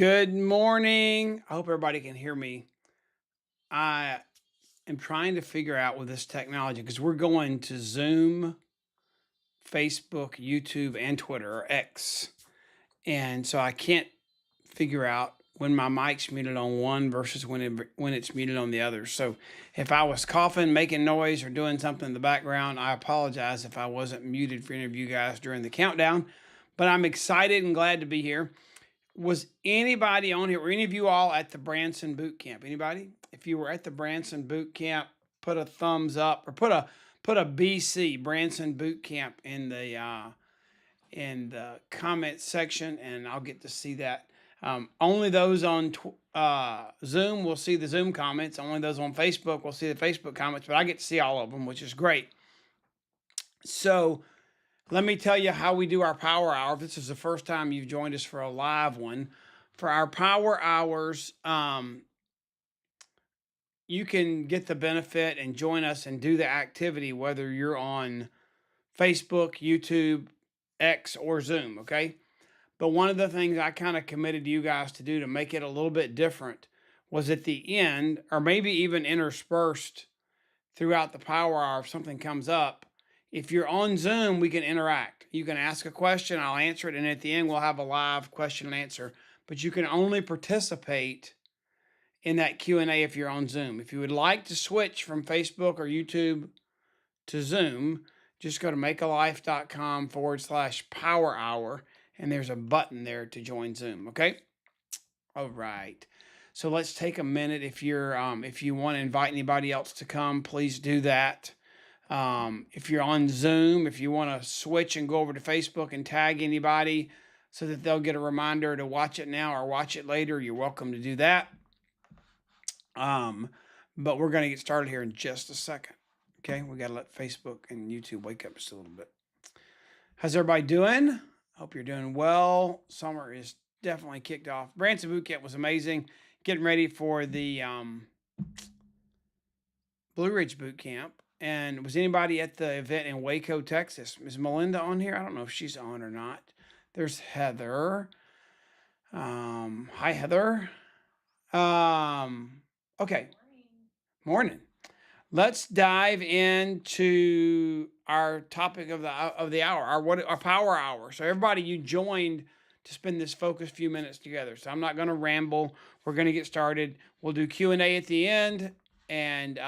Good morning. I hope everybody can hear me. I am trying to figure out with this technology because we're going to Zoom, Facebook, YouTube, and Twitter or X. And so I can't figure out when my mic's muted on one versus when it's muted on the other. So if I was coughing, making noise, or doing something in the background, I apologize if I wasn't muted for any of you guys during the countdown. But I'm excited and glad to be here. Was anybody on here? Were any of you all at the Branson boot camp? Anybody? If you were at the Branson boot camp, put a thumbs up or put a BC Branson boot camp in the comment section, and I'll get to see that. Only those on Zoom will see the Zoom comments. Only those on Facebook will see the Facebook comments, but I get to see all of them, which is great. So let me tell you how we do our power hour. If this is the first time you've joined us for a live one, for our power hours, you can get the benefit and join us and do the activity, whether you're on Facebook, YouTube, X, or Zoom, okay? But one of the things I kind of committed to you guys to do to make it a little bit different was at the end, or maybe even interspersed throughout the power hour, if something comes up, if you're on Zoom, we can interact. You can ask a question, I'll answer it, and at the end, we'll have a live question and answer. But you can only participate in that Q&A if you're on Zoom. If you would like to switch from Facebook or YouTube to Zoom, just go to makealife.com/power hour, and there's a button there to join Zoom, okay? All right. So let's take a minute. If you want to invite anybody else to come, please do that. If you're on Zoom, if you want to switch and go over to Facebook and tag anybody so that they'll get a reminder to watch it now or watch it later, you're welcome to do that. But we're going to get started here in just a second. Okay, we got to let Facebook and YouTube wake up just a little bit. How's everybody doing? Hope you're doing well. Summer is definitely kicked off. Branson Boot Camp was amazing. Getting ready for the Blue Ridge Boot Camp. And was anybody at the event in Waco, Texas? Is Melinda on here? I don't know if she's on or not. There's Heather. Hi, Heather. Okay. Morning. Let's dive into our topic of the hour, our power hour. So everybody, you joined to spend this focused few minutes together. So I'm not going to ramble. We're going to get started. We'll do Q&A at the end, and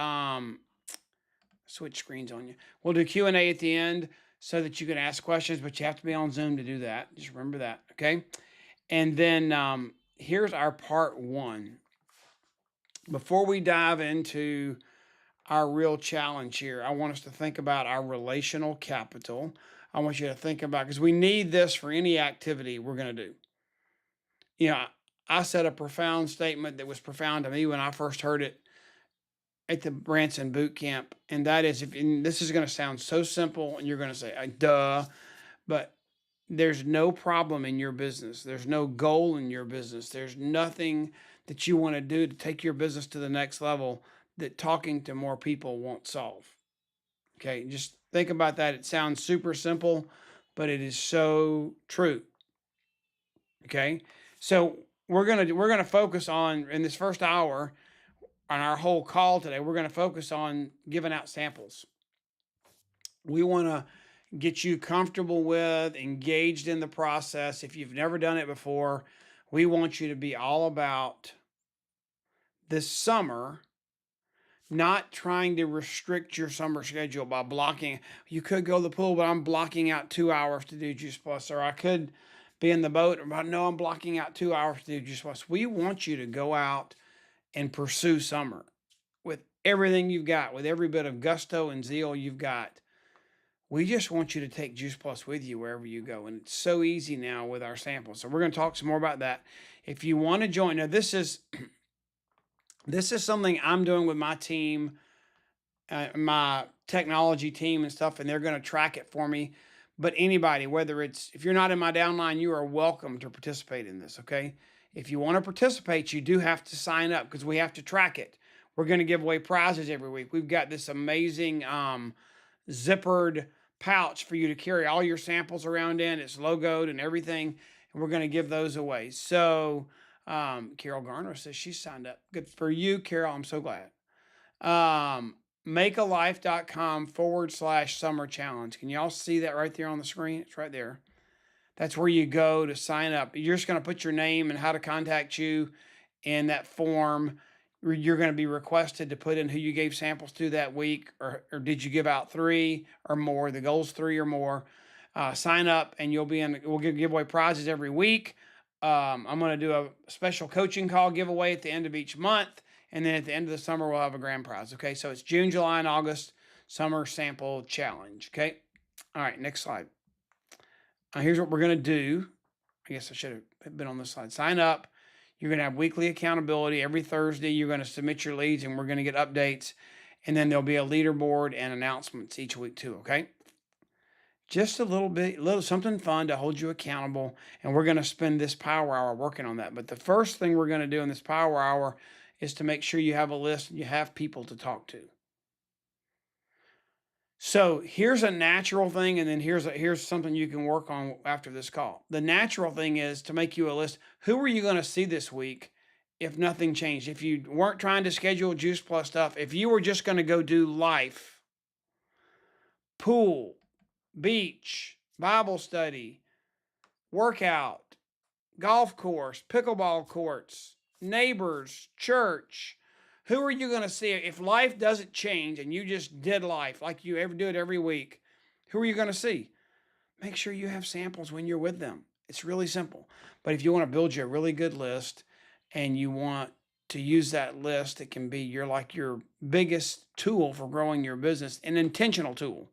switch screens on you. We'll do Q&A at the end so that you can ask questions, but you have to be on Zoom to do that. Just remember that, okay? And then here's our part one. Before we dive into our real challenge here, I want us to think about our relational capital. I want you to think about, because we need this for any activity we're going to do. You know, I said a profound statement that was profound to me when I first heard it at the Branson boot camp, and that is, and this is going to sound so simple, and you're going to say, duh, but there's no problem in your business. There's no goal in your business. There's nothing that you want to do to take your business to the next level that talking to more people won't solve. Okay, just think about that. It sounds super simple, but it is so true. Okay, so we're gonna focus on, in this first hour on our whole call today, we're gonna focus on giving out samples. We want to get you comfortable with, engaged in the process. If you've never done it before, we want you to be all about this summer, not trying to restrict your summer schedule by blocking. You could go to the pool, but I'm blocking out 2 hours to do Juice Plus, or I could be in the boat, but no, I'm blocking out 2 hours to do Juice Plus. We want you to go out and pursue summer with everything you've got, with every bit of gusto and zeal you've got. We just want you to take Juice Plus with you wherever you go. And it's so easy now with our samples. So we're going to talk some more about that. If you want to join, now this is something I'm doing with my team, my technology team and stuff, and they're going to track it for me. But anybody, if you're not in my downline, you are welcome to participate in this, okay? If you want to participate, you do have to sign up because we have to track it. We're going to give away prizes every week. We've got this amazing zippered pouch for you to carry all your samples around in. It's logoed and everything, and we're going to give those away. So Carol Garner says she's signed up. Good for you, Carol. I'm so glad. Makealife.com/summer challenge. Can y'all see that right there on the screen? It's right there. That's where you go to sign up. You're just going to put your name and how to contact you in that form. You're going to be requested to put in who you gave samples to that week, or did you give out 3 or more? The goal's 3 or more. Sign up, and you'll be in. We'll give away prizes every week. I'm going to do a special coaching call giveaway at the end of each month, and then at the end of the summer we'll have a grand prize. Okay, so it's June, July, and August summer sample challenge. Okay, all right. Next slide. Here's what we're going to do. I guess I should have been on this slide. Sign up. You're going to have weekly accountability. Every Thursday, you're going to submit your leads, and we're going to get updates. And then there'll be a leaderboard and announcements each week too, okay? Just a little something fun to hold you accountable. And we're going to spend this power hour working on that. But the first thing we're going to do in this power hour is to make sure you have a list and you have people to talk to. So here's a natural thing, and then here's something you can work on after this call. The natural thing is to make you a list. Who are you going to see this week if nothing changed? If you weren't trying to schedule Juice Plus stuff, if you were just going to go do life, pool, beach, Bible study, workout, golf course, pickleball courts, neighbors, church, who are you going to see? If life doesn't change and you just did life like you ever do it every week, who are you going to see? Make sure you have samples when you're with them. It's really simple. But if you want to build you a really good list and you want to use that list, it can be your biggest tool for growing your business, an intentional tool.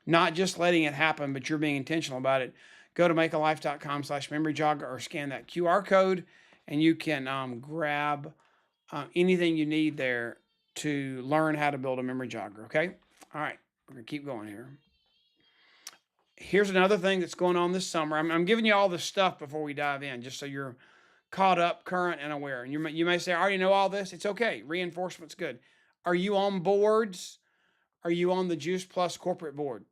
Not just letting it happen, but you're being intentional about it. Go to makealife.com/memory-jogger or scan that QR code, and you can grab anything you need there to learn how to build a memory jogger, okay? All right, we're going to keep going here. Here's another thing that's going on this summer. I'm giving you all this stuff before we dive in, just so you're caught up, current, and aware. And you may say, I already know all this. It's okay. Reinforcement's good. Are you on boards? Are you on the Juice Plus corporate board?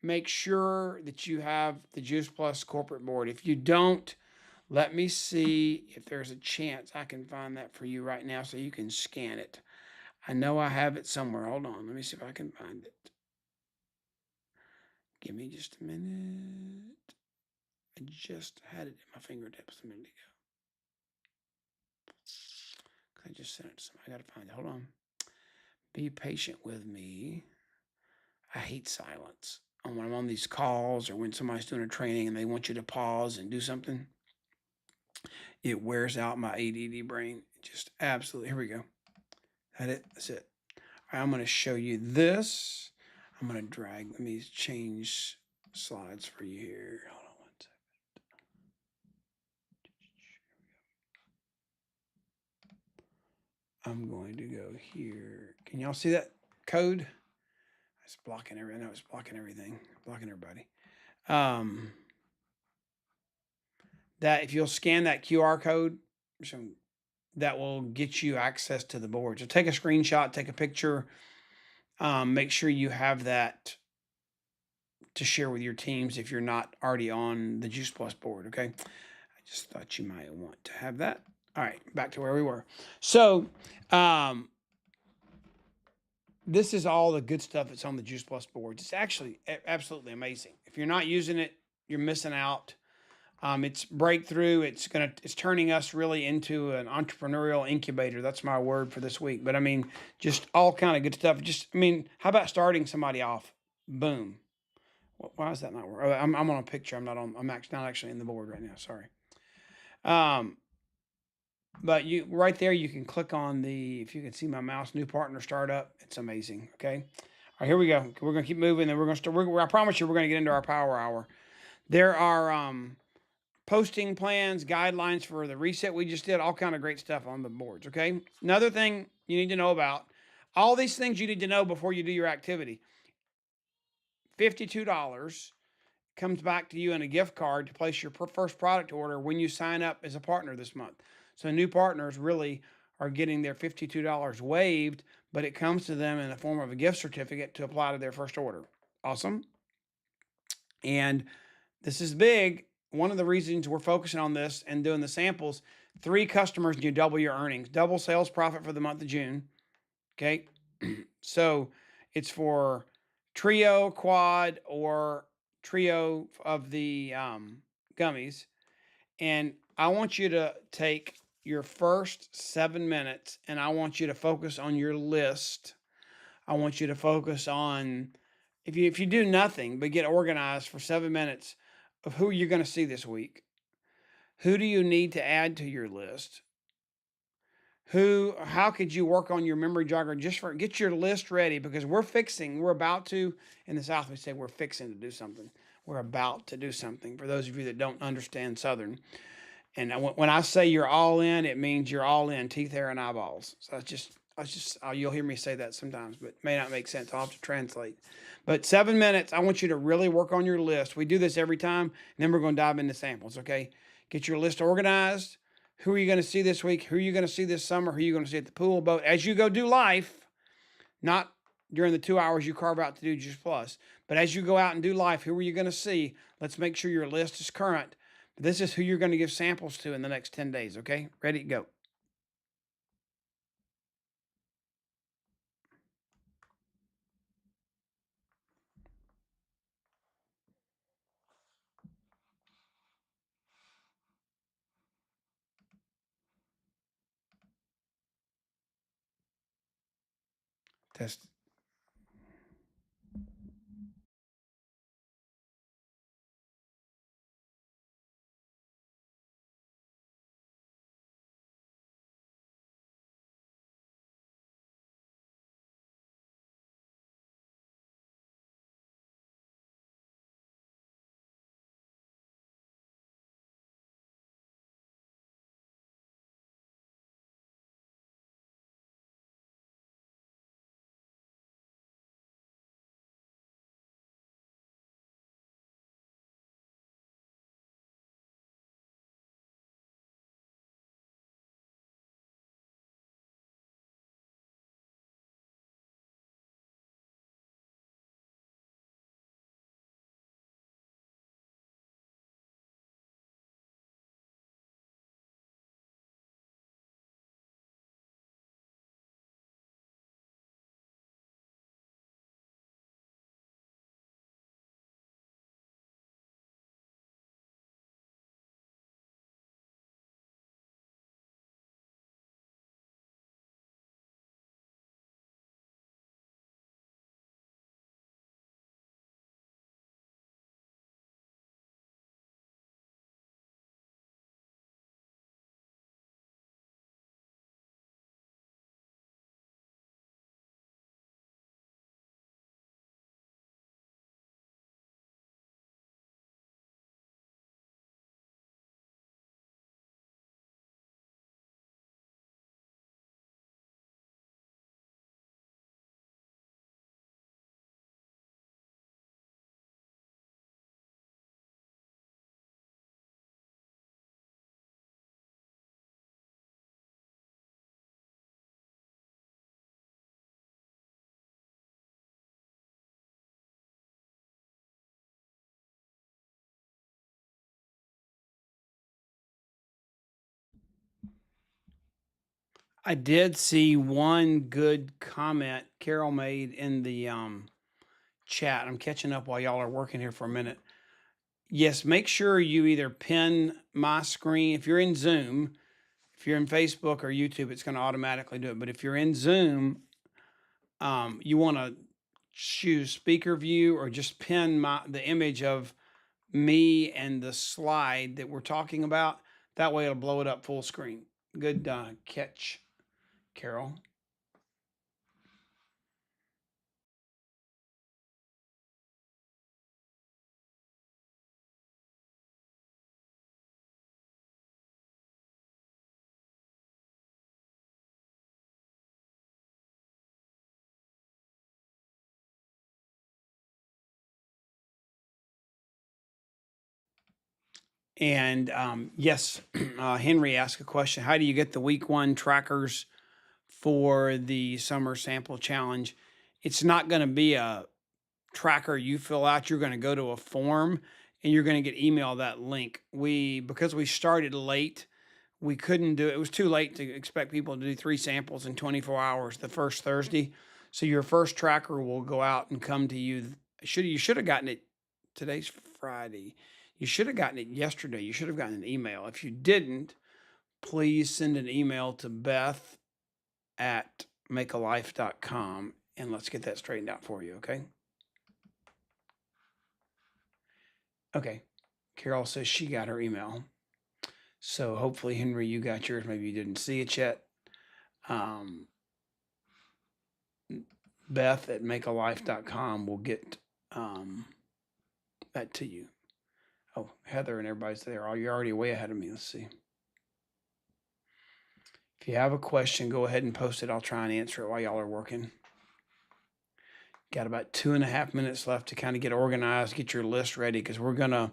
Make sure that you have the Juice Plus corporate board. If you don't, let me see if there's a chance I can find that for you right now so you can scan it. I know I have it somewhere. Hold on. Let me see if I can find it. Give me just a minute. I just had it in my fingertips a minute ago. I just sent it to somebody. I got to find it. Hold on. Be patient with me. I hate silence. And when I'm on these calls or when somebody's doing a training and they want you to pause and do something, it wears out my ADD brain. Just absolutely. Here we go. That's it. All right, I'm going to show you this. I'm going to drag. Let me change slides for you here. Hold on 1 second. I'm going to go here. Can y'all see that code? It's blocking everything. I know it's blocking everything. Blocking everybody. That if you'll scan that QR code, that will get you access to the board. So take a screenshot, take a picture, make sure you have that to share with your teams if you're not already on the Juice Plus board, okay? I just thought you might want to have that. All right, back to where we were. So this is all the good stuff that's on the Juice Plus board. It's actually absolutely amazing. If you're not using it, you're missing out. It's breakthrough. It's turning us really into an entrepreneurial incubator. That's my word for this week. But I mean, just all kind of good stuff. How about starting somebody off? Boom. Why is that not working? I'm on a picture. I'm not actually in the board right now. Sorry. But right there, you can click on if you can see my mouse, new partner startup. It's amazing. Okay. All right, here we go. We're going to keep moving. Then we're going to start. I promise you, we're going to get into our power hour. There are, posting plans, guidelines for the reset we just did, all kind of great stuff on the boards, okay? Another thing you need to know about, all these things you need to know before you do your activity. $52 comes back to you in a gift card to place your first product order when you sign up as a partner this month. So new partners really are getting their $52 waived, but it comes to them in the form of a gift certificate to apply to their first order. Awesome. And this is big. one of the reasons we're focusing on this and doing the samples, 3 customers, you double your earnings, double sales profit for the month of June. Okay. So it's for trio, quad, or trio of the gummies. And I want you to take your first 7 minutes and I want you to focus on your list. I want you to focus on, if you do nothing but get organized for 7 minutes of who you're going to see this week. Who do you need to add to your list? How could you work on your memory jogger just for get your list ready, because we're about to, in the South we say we're fixing to do something. We're about to do something, for those of you that don't understand Southern. And when I say you're all in, it means you're all in, teeth, hair, and eyeballs. So you'll hear me say that sometimes, but it may not make sense. I'll have to translate. But 7 minutes, I want you to really work on your list. We do this every time, and then we're going to dive into samples, okay? Get your list organized. Who are you going to see this week? Who are you going to see this summer? Who are you going to see at the pool, boat? As you go do life, not during the 2 hours you carve out to do Juice Plus, but as you go out and do life, who are you going to see? Let's make sure your list is current. This is who you're going to give samples to in the next 10 days, okay? Ready to go. Test. I did see one good comment Carol made in the chat. I'm catching up while y'all are working here for a minute. Yes, make sure you either pin my screen. If you're in Zoom, if you're in Facebook or YouTube, it's going to automatically do it. But if you're in Zoom, you want to choose speaker view or just pin the image of me and the slide that we're talking about. That way it'll blow it up full screen. Good catch, Carol. And yes, Henry asked a question. How do you get the week 1 trackers for the summer sample challenge? It's not going to be a tracker you fill out. You're going to go to a form and you're going to get emailed that link. Because we started late, we couldn't do it. It was too late to expect people to do 3 samples in 24 hours the first Thursday. So your first tracker will go out and come to you. You should have gotten it. Today's Friday. You should have gotten it yesterday. You should have gotten an email. If you didn't, please send an email to Beth at makealife.com and let's get that straightened out for you, okay? Okay. Carol says she got her email. So hopefully, Henry, you got yours. Maybe you didn't see it yet. Beth at makealife.com will get that to you. Oh, Heather and everybody's there. Oh, you're already way ahead of me. Let's see. If you have a question, go ahead and post it. I'll try and answer it while y'all are working. Got about 2.5 minutes left to kind of get organized, get your list ready, because we're going to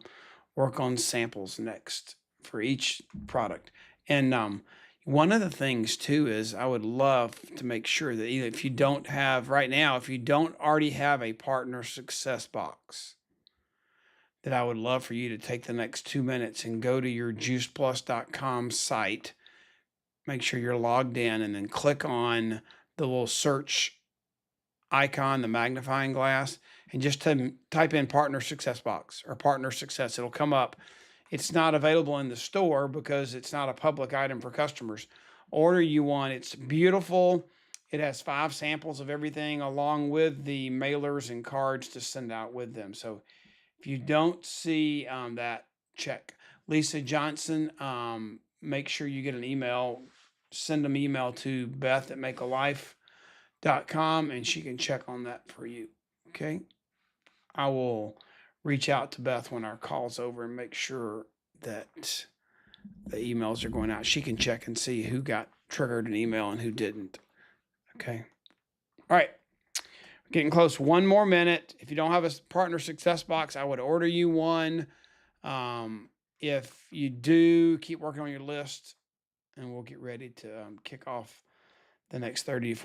work on samples next for each product. And one of the things too is I would love to make sure that if you don't have right now, if you don't already have a partner success box, that I would love for you to take the next 2 minutes and go to your juiceplus.com site, make sure you're logged in, and then click on the little search icon, the magnifying glass, and just type in partner success box or partner success. It'll come up. It's not available in the store because it's not a public item for customers. Order you one. It's beautiful. It has 5 samples of everything along with the mailers and cards to send out with them. So if you don't see that, check. Lisa Johnson, make sure you get an email. Send them email to Beth at makealife.com and she can check on that for you. Okay. I will reach out to Beth when our call's over and make sure that the emails are going out. She can check and see who got triggered an email and who didn't. Okay. All right. We're getting close. 1 more minute. If you don't have a partner success box, I would order you one. If you do, keep working on your list and we'll get ready to kick off the next 30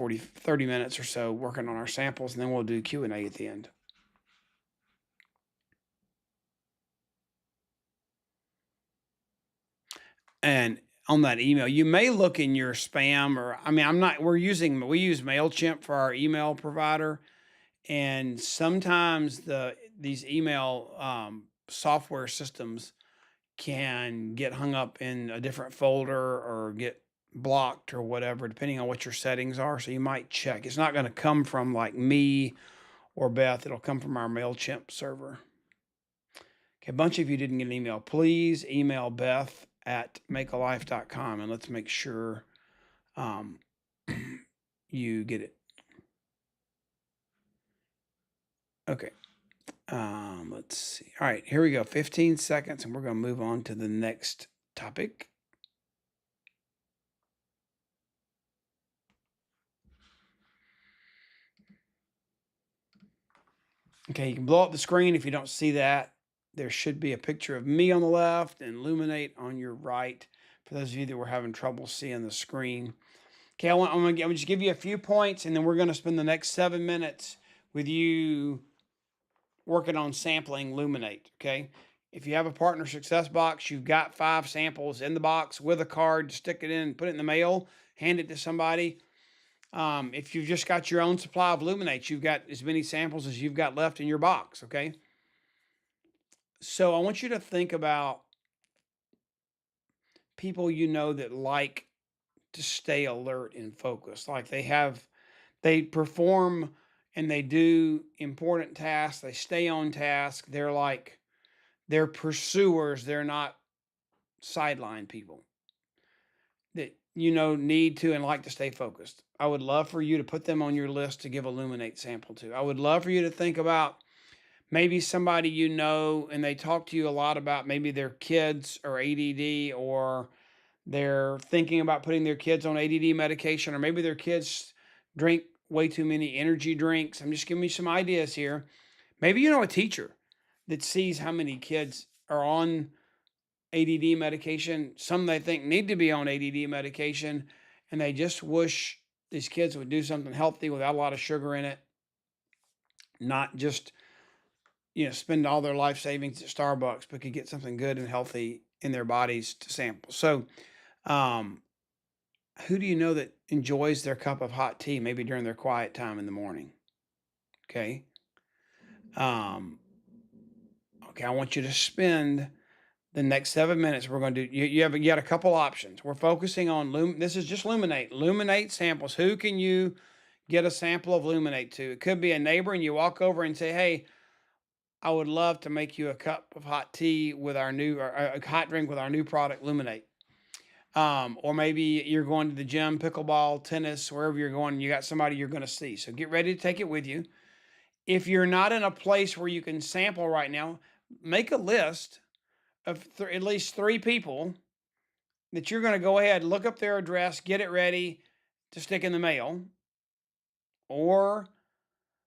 minutes or so working on our samples, and then we'll do Q&A at the end. And on that email, you may look in your spam, or we use MailChimp for our email provider. And sometimes these email software systems can get hung up in a different folder or get blocked or whatever, depending on what your settings are. So you might check. It's not going to come from like me or Beth. It'll come from our MailChimp server. Okay, a bunch of you didn't get an email. Please email Beth at makealife.com and let's make sure you get it. Okay. Let's see. All right, here we go. 15 seconds and we're going to move on to the next topic. Okay, you can blow up the screen if you don't see that. There should be a picture of me on the left and Luminate on your right for those of you that were having trouble seeing the screen. Okay, I'm going to just give you a few points and then we're going to spend the next 7 minutes with you working on sampling Luminate, okay? If you have a partner success box, you've got 5 samples in the box with a card, stick it in, put it in the mail, hand it to somebody. If you've just got your own supply of Luminate, you've got as many samples as you've got left in your box, okay? So I want you to think about people you know that like to stay alert and focused. Like they perform and they do important tasks. They stay on task. They're pursuers. They're not sideline people that need to and like to stay focused. I would love for you to put them on your list to give a Luminate sample to. I would love for you to think about maybe somebody and they talk to you a lot about maybe their kids or ADD, or they're thinking about putting their kids on ADD medication, or maybe their kids drink way too many energy drinks. I'm just giving you some ideas here. Maybe a teacher that sees how many kids are on ADD medication. Some they think need to be on ADD medication, and they just wish these kids would do something healthy without a lot of sugar in it, not just spend all their life savings at Starbucks, but could get something good and healthy in their bodies to sample. So, um, who do you know that enjoys their cup of hot tea maybe during their quiet time in the morning? Okay. Um, okay, I want you to spend the next 7 minutes. We're going to do you got a couple options. We're focusing on this is just Luminate. Luminate samples. Who can you get a sample of Luminate to? It could be a neighbor and you walk over and say, "Hey, I would love to make you a cup of hot tea with our new or a hot drink with our new product Luminate." Or maybe you're going to the gym, pickleball, tennis, wherever you're going, and you got somebody you're going to see. So get ready to take it with you. If you're not in a place where you can sample right now, make a list of at least 3 people that you're going to go ahead, look up their address, get it ready to stick in the mail. Or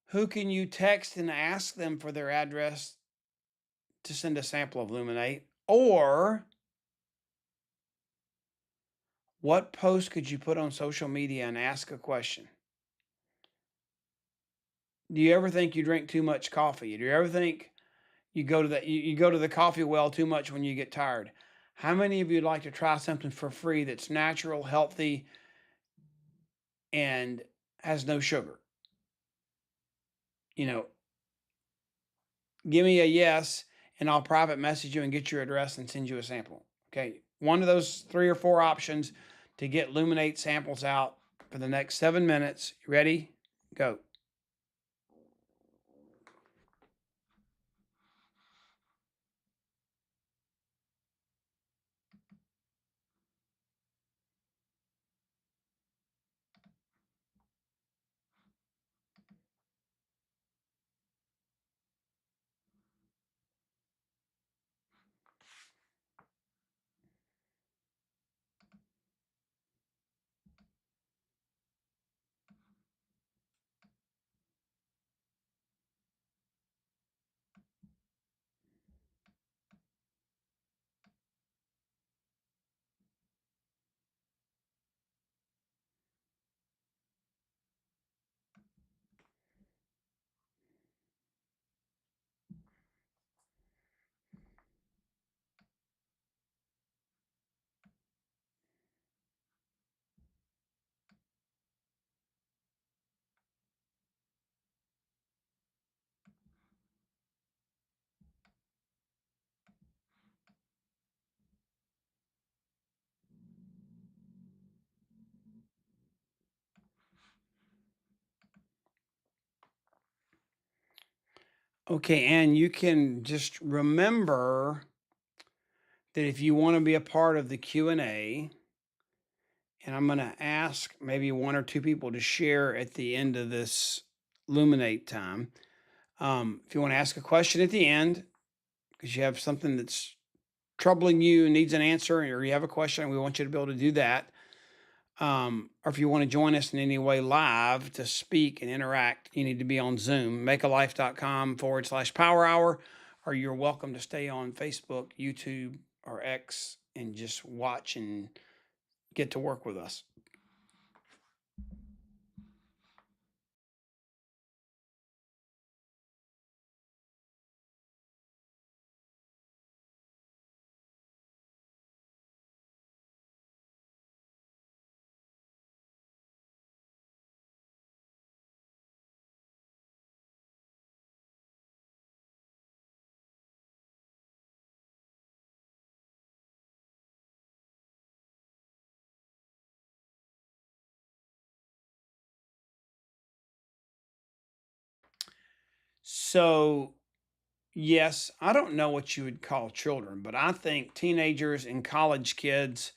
who can you text and ask them for their address to send a sample of Luminate? Or what post could you put on social media and ask a question? Do you ever think you drink too much coffee? Do you ever think you go to the coffee well too much when you get tired? How many of you'd like to try something for free that's natural, healthy, and has no sugar? You know, give me a yes, and I'll private message you and get your address and send you a sample. Okay, one of those 3 or 4 options to get Luminate samples out for the next 7 minutes. You ready? Go. Okay, and you can just remember that if you want to be a part of the Q&A, and I'm going to ask maybe 1 or 2 people to share at the end of this Luminate time. If you want to ask a question at the end, because you have something that's troubling you, needs an answer, or you have a question, we want you to be able to do that. Or if you want to join us in any way live to speak and interact, you need to be on Zoom, makealife.com/power hour, or you're welcome to stay on Facebook, YouTube, or X and just watch and get to work with us. So, yes, I don't know what you would call children, but I think teenagers and college kids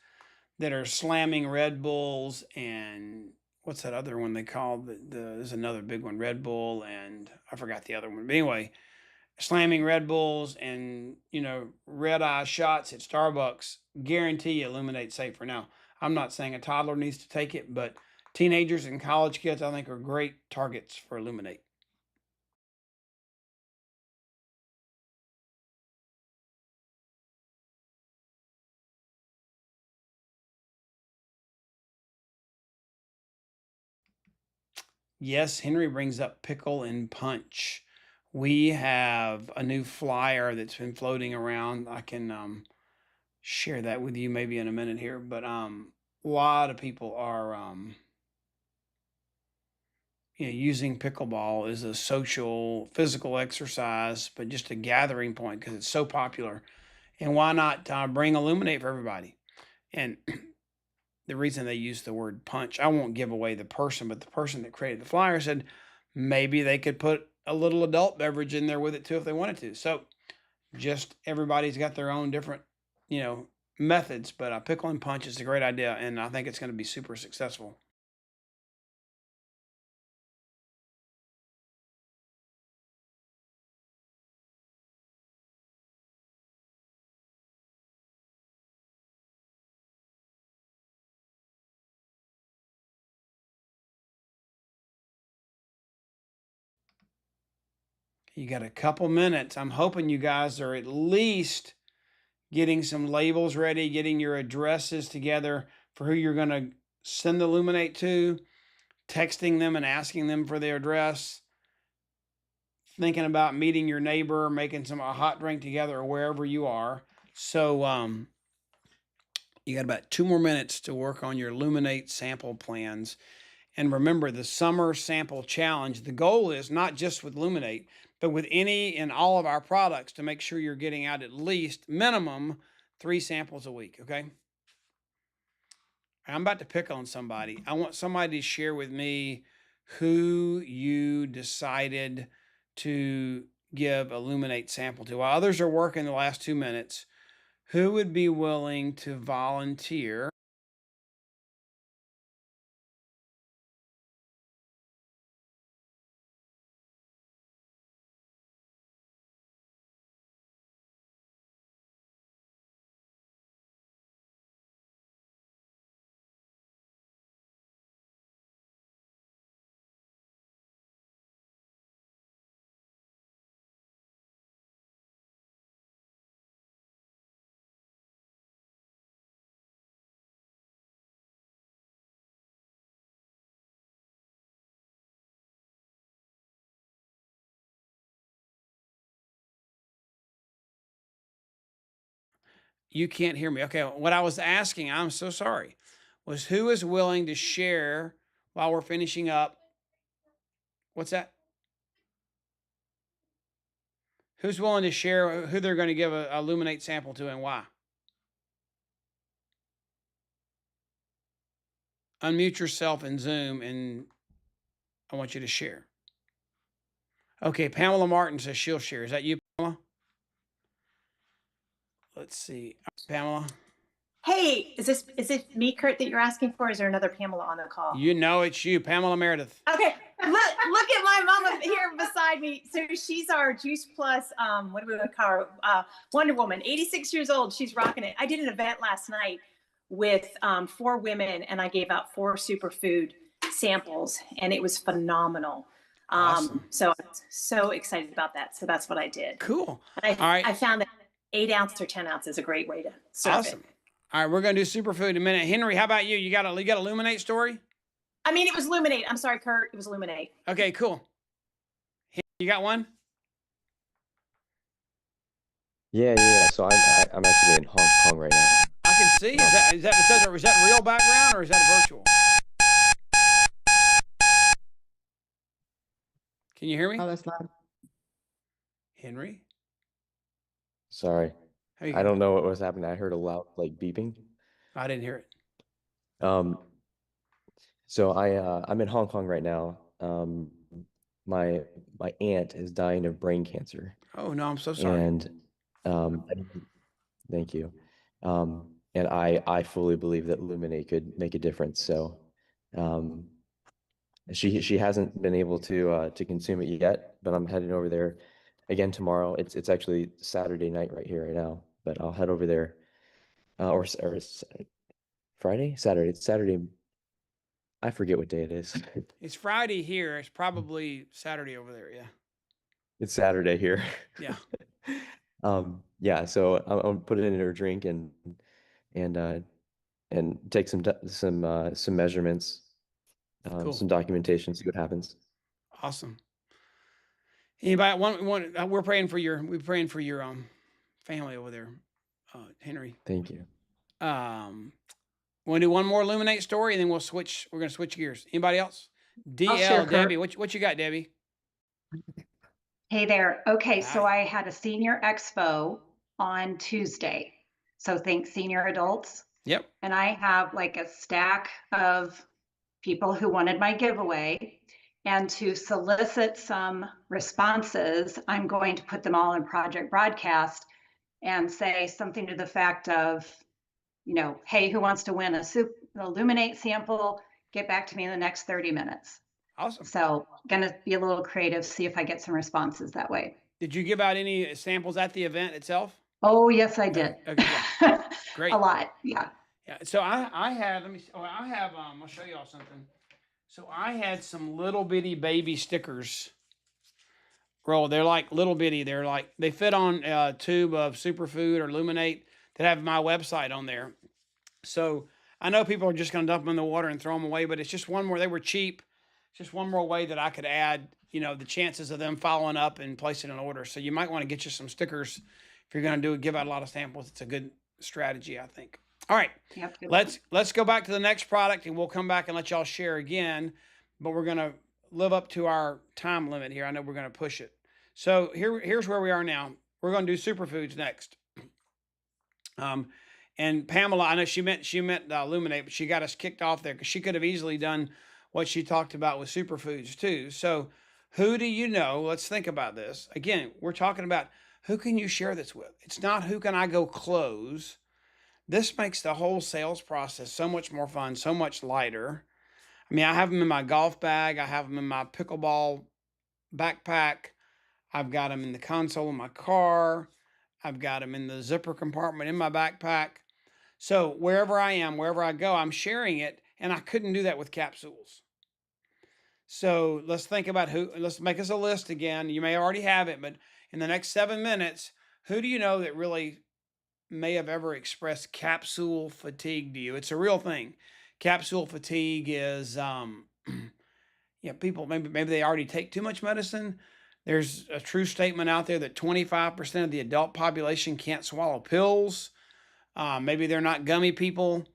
that are slamming Red Bulls and what's that other one they call there's another big one, Red Bull, and I forgot the other one. But anyway, slamming Red Bulls and red eye shots at Starbucks guarantee you Illuminate safer. Now, I'm not saying a toddler needs to take it, but teenagers and college kids I think are great targets for Illuminate. Yes, Henry brings up pickle and punch. we have a new flyer that's been floating around. I can share that with you maybe in a minute here, but a lot of people are using pickleball as a social, physical exercise, but just a gathering point because it's so popular. And why not bring Illuminate for everybody? And the reason they use the word punch, I won't give away the person, but the person that created the flyer said maybe they could put a little adult beverage in there with it too if they wanted to. So just everybody's got their own different, methods, but pickle and punch is a great idea, and I think it's going to be super successful. You got a couple minutes. I'm hoping you guys are at least getting some labels ready, getting your addresses together for who you're going to send the Illuminate to, texting them and asking them for their address, thinking about meeting your neighbor, making a hot drink together or wherever you are. So you got about 2 more minutes to work on your Illuminate sample plans. And remember the summer sample challenge. The goal is not just with Illuminate, but with any and all of our products to make sure you're getting out at least minimum 3 samples a week. Okay. I'm about to pick on somebody. I want somebody to share with me who you decided to give Illuminate sample to. While others are working the last 2 minutes, who would be willing to volunteer? You can't hear me. Okay, what I was asking, I'm so sorry, was who is willing to share while we're finishing up? What's that? Who's willing to share who they're going to give a Illuminate sample to and why? Unmute yourself in Zoom and I want you to share. Okay, Pamela Martin says she'll share. Is that you, Pamela? Let's see. Pamela? Hey, is it me, Kurt, that you're asking for? Or is there another Pamela on the call? You know it's you, Pamela Meredith. Okay, look at my mama here beside me. So she's our Juice Plus, what do we call her? Wonder Woman, 86 years old. She's rocking it. I did an event last night with 4 women, and I gave out 4 superfood samples, and it was phenomenal. Awesome. So I'm so excited about that. So that's what I did. Cool. And All right. I found that 8 ounce or 10 ounce is a great way to serve Awesome. it. All right, we're gonna do superfood in a minute. Henry, how about you? You got Illuminate story? I mean, it was Illuminate. I'm sorry, Kurt. It was Illuminate. Okay, cool. You got one? Yeah. So I'm actually in Hong Kong right now. I can see. Is that real background or is that virtual? Can you hear me? Oh, that's loud. Henry? Sorry. I don't know what was happening. I heard a loud beeping. I didn't hear it. So I'm in Hong Kong right now. My aunt is dying of brain cancer. Oh no, I'm so sorry. And thank you. And I fully believe that Illuminate could make a difference. So she hasn't been able to consume it yet, but I'm heading over there again tomorrow. It's actually Saturday night right here right now, but I'll head over there or Friday, Saturday. It's Saturday. I forget what day it is. It's Friday here. It's probably Saturday over there. Yeah. It's Saturday here. Yeah. Yeah. So I'll put it in her drink and take some measurements, Cool. some documentation, see what happens. Awesome. Anybody? We're praying for your family over there, Henry. Thank you. Want to do one more Illuminate story, and then we'll switch. We're going to switch gears. Anybody else? I'll share, DL, Debbie, Kurt. what you got, Debbie? Hey there. Okay, so Hi. I had a senior expo on Tuesday. So think senior adults. Yep. And I have like a stack of people who wanted my giveaway. And to solicit some responses, I'm going to put them all in Project Broadcast and say something to the fact of, hey, who wants to win a Illuminate sample? Get back to me in the next 30 minutes. Awesome. So gonna be a little creative, see if I get some responses that way. Did you give out any samples at the event itself? Oh, yes, I did. Okay, great. A lot, yeah. Yeah. So I had, let me see. Oh, I have, I'll show y'all something. So I had some little bitty baby stickers. Roll. They're like little bitty. They fit on a tube of Superfood or Illuminate that have my website on there. So I know people are just going to dump them in the water and throw them away, but it's just one more. They were cheap. Just one more way that I could add, the chances of them following up and placing an order. So you might want to get you some stickers if you're going to give out a lot of samples. It's a good strategy, I think. All right, Yep. let's go back to the next product, and we'll come back and let y'all share again. But we're going to live up to our time limit here. I know we're going to push it. So here's where we are now. We're going to do superfoods next. And Pamela, I know she meant Illuminate, but she got us kicked off there because she could have easily done what she talked about with superfoods too. So who do you know? Let's think about this. Again, we're talking about who can you share this with? It's not who can I go close. This makes the whole sales process so much more fun, so much lighter. I mean, I have them in my golf bag. I have them in my pickleball backpack. I've got them in the console of my car. I've got them in the zipper compartment in my backpack. So wherever I am, wherever I go, I'm sharing it. And I couldn't do that with capsules. So let's think about let's make us a list again. You may already have it, but in the next 7 minutes, who do you know that really may have ever expressed capsule fatigue to you? It's a real thing. Capsule fatigue is, people, maybe they already take too much medicine. There's a true statement out there that 25% of the adult population can't swallow pills. Maybe they're not gummy people.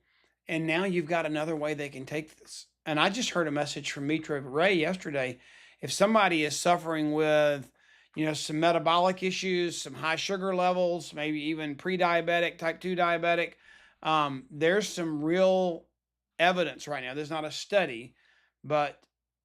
And now you've got another way they can take this. And I just heard a message from Mitra Ray yesterday. If somebody is suffering with, some metabolic issues, some high sugar levels, maybe even pre-diabetic, type 2 diabetic, there's some real evidence right now. There's not a study, but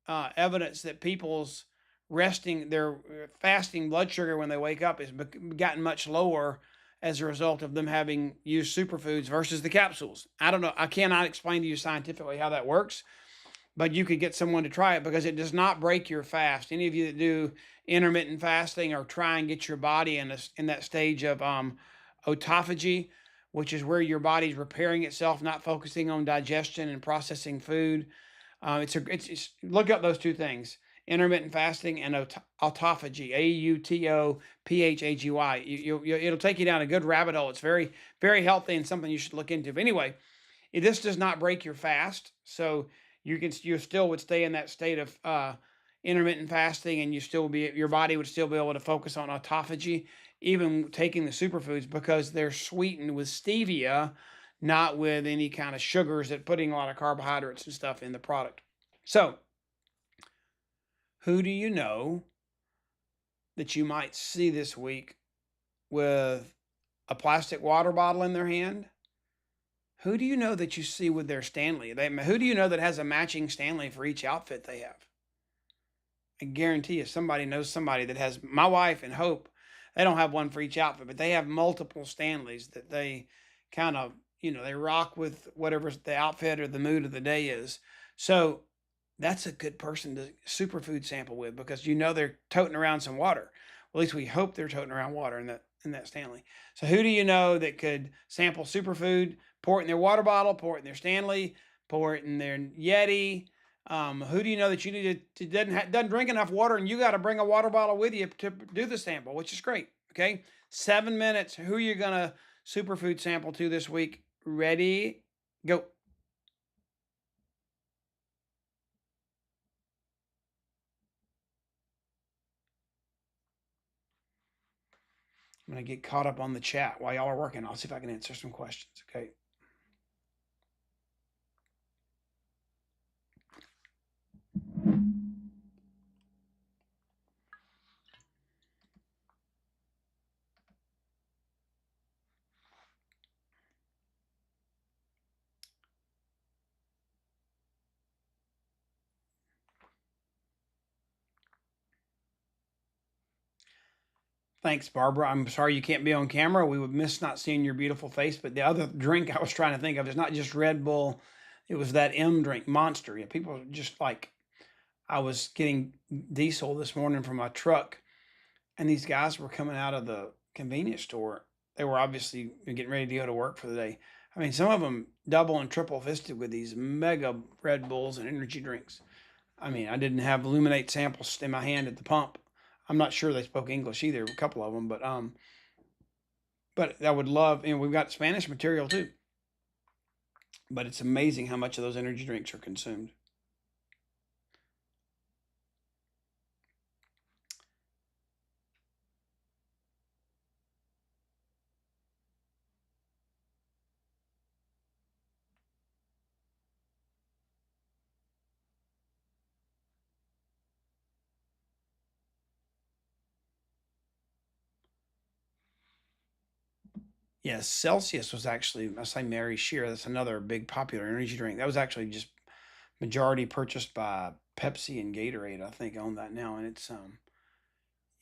evidence that people's their fasting blood sugar when they wake up has gotten much lower as a result of them having used superfoods versus the capsules. I don't know. I cannot explain to you scientifically how that works, but you could get someone to try it because it does not break your fast. Any of you that do intermittent fasting or try and get your body in that stage of autophagy, which is where your body's repairing itself, not focusing on digestion and processing food. It's look up those two things: intermittent fasting and autophagy, AUTOPHAGY. It'll take you down a good rabbit hole. It's very, very healthy and something you should look into. But anyway, this does not break your fast, so you still would stay in that state of intermittent fasting, and your body would still be able to focus on autophagy, even taking the superfoods, because they're sweetened with stevia, not with any kind of sugars that putting a lot of carbohydrates and stuff in the product. So who do you know that you might see this week with a plastic water bottle in their hand? Who do you know that you see with their Stanley? Who do you know that has a matching Stanley for each outfit they have? I guarantee you somebody knows somebody that has. My wife and Hope, they don't have one for each outfit, but they have multiple Stanleys that they kind of, they rock with whatever the outfit or the mood of the day is. So that's a good person to superfood sample with, because they're toting around some water. Well, at least we hope they're toting around water in that Stanley. So who do you know that could sample superfood, pour it in their water bottle, pour it in their Stanley, pour it in their Yeti? Who do you know that you need to doesn't drink enough water, and you got to bring a water bottle with you to do the sample, which is great. Okay, 7 minutes. Who are you gonna superfood sample to this week? Ready? Go. I'm going to get caught up on the chat while y'all are working. I'll see if I can answer some questions. Okay. Thanks, Barbara. I'm sorry you can't be on camera. We would miss not seeing your beautiful face. But the other drink I was trying to think of is not just Red Bull. It was that M drink, Monster. Yeah, people are just like, I was getting diesel this morning from my truck, and these guys were coming out of the convenience store. They were obviously getting ready to go to work for the day. I mean, some of them double and triple fisted with these mega Red Bulls and energy drinks. I mean, I didn't have Illuminate samples in my hand at the pump. I'm not sure they spoke English either, a couple of them, but I would love, and we've got Spanish material too. But it's amazing how much of those energy drinks are consumed. Yes, Celsius was actually, I say Mary Shear, that's another big popular energy drink. That was actually just majority purchased by Pepsi and Gatorade, I think, own that now. And it's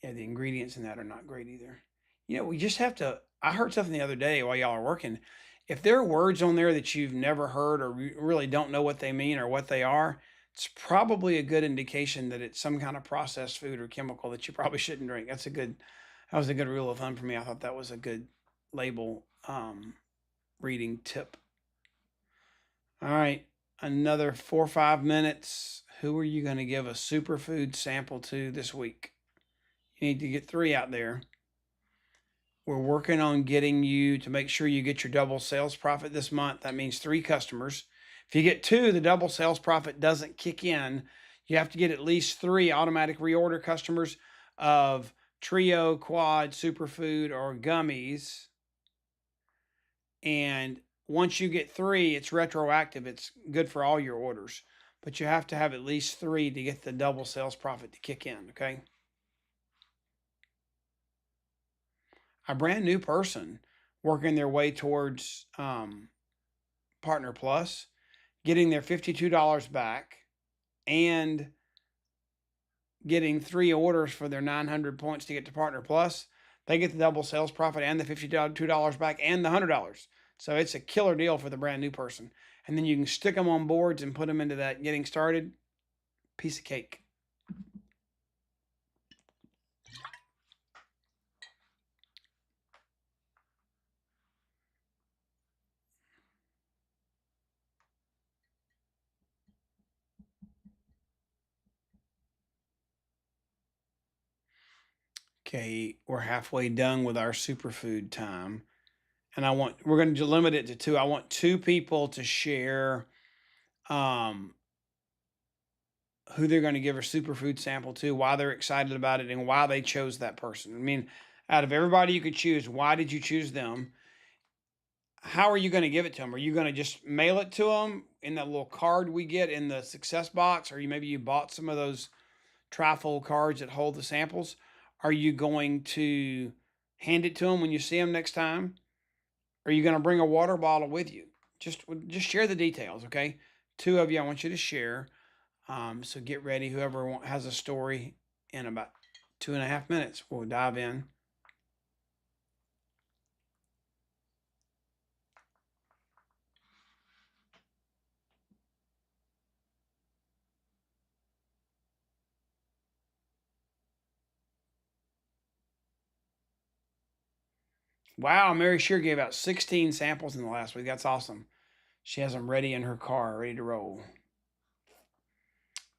yeah, the ingredients in that are not great either. You know, we just have to, I heard something the other day while y'all are working. If there are words on there that you've never heard or really don't know what they mean or what they are, it's probably a good indication that it's some kind of processed food or chemical that you probably shouldn't drink. That was a good rule of thumb for me. I thought that was a good label reading tip. All right, another 4 or 5 minutes. Who are you going to give a superfood sample to this week? You need to get 3 out there. We're working on getting you to make sure you get your double sales profit this month. That means 3 customers. If you get 2, the double sales profit doesn't kick in. You have to get at least 3 automatic reorder customers of Trio, Quad, Superfood, or gummies. And once you get 3, it's retroactive. It's good for all your orders. But you have to have at least 3 to get the double sales profit to kick in, okay? A brand new person working their way towards Partner Plus, getting their $52 back, and getting 3 orders for their 900 points to get to Partner Plus, they get the double sales profit and the $52 back and the $100. So it's a killer deal for the brand new person. And then you can stick them on boards and put them into that getting started. Piece of cake. Okay, we're halfway done with our superfood time. And we're going to limit it to 2. I want 2 people to share who they're going to give a superfood sample to, why they're excited about it, and why they chose that person. I mean, out of everybody you could choose, why did you choose them? How are you going to give it to them? Are you going to just mail it to them in that little card we get in the success box? Or maybe you bought some of those trifold cards that hold the samples? Are you going to hand it to them when you see them next time? Are you going to bring a water bottle with you? Just share the details, okay? 2 of you, I want you to share. So get ready. Whoever has a story in about 2.5 minutes, we'll dive in. Wow, Mary Shear gave out 16 samples in the last week. That's awesome. She has them ready in her car, ready to roll.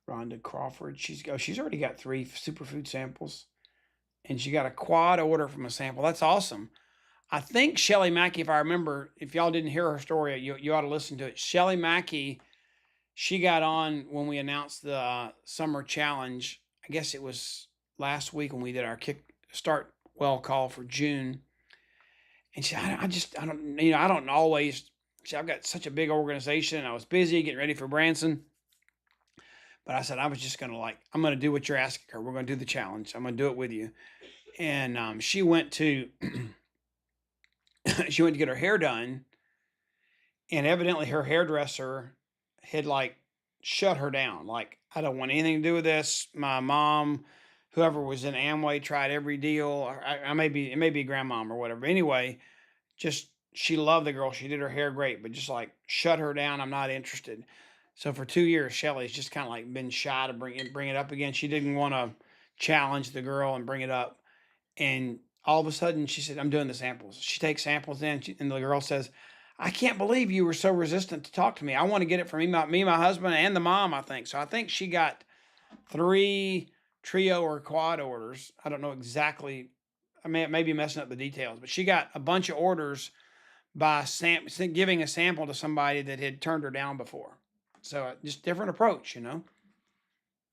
Rhonda Crawford, she's already got 3 superfood samples, and she got a quad order from a sample. That's awesome. I think Shelly Mackey, if I remember, if y'all didn't hear her story, you ought to listen to it. Shelly Mackey, she got on when we announced the summer challenge. I guess it was last week when we did our kickstart well call for June. And she, I don't, you know, I don't always, see, I've got such a big organization. I was busy getting ready for Branson. But I said, I was just going to I'm going to do what you're asking her. We're going to do the challenge. I'm going to do it with you. And she went to, she went to get her hair done. And evidently her hairdresser had shut her down. I don't want anything to do with this. My mom, whoever was in Amway, tried every deal. It may be grandmom or whatever. Anyway, just, she loved the girl. She did her hair great, but just shut her down. I'm not interested. So for 2 years, Shelly's just kind of been shy to bring it up again. She didn't want to challenge the girl and bring it up. And all of a sudden she said, I'm doing the samples. She takes samples in, and the girl says, I can't believe you were so resistant to talk to me. I want to get it from me, my husband, and the mom, I think. So I think she got 3 trio or quad orders. I don't know exactly. I may be messing up the details, but she got a bunch of orders by giving a sample to somebody that had turned her down before. So just different approach, you know,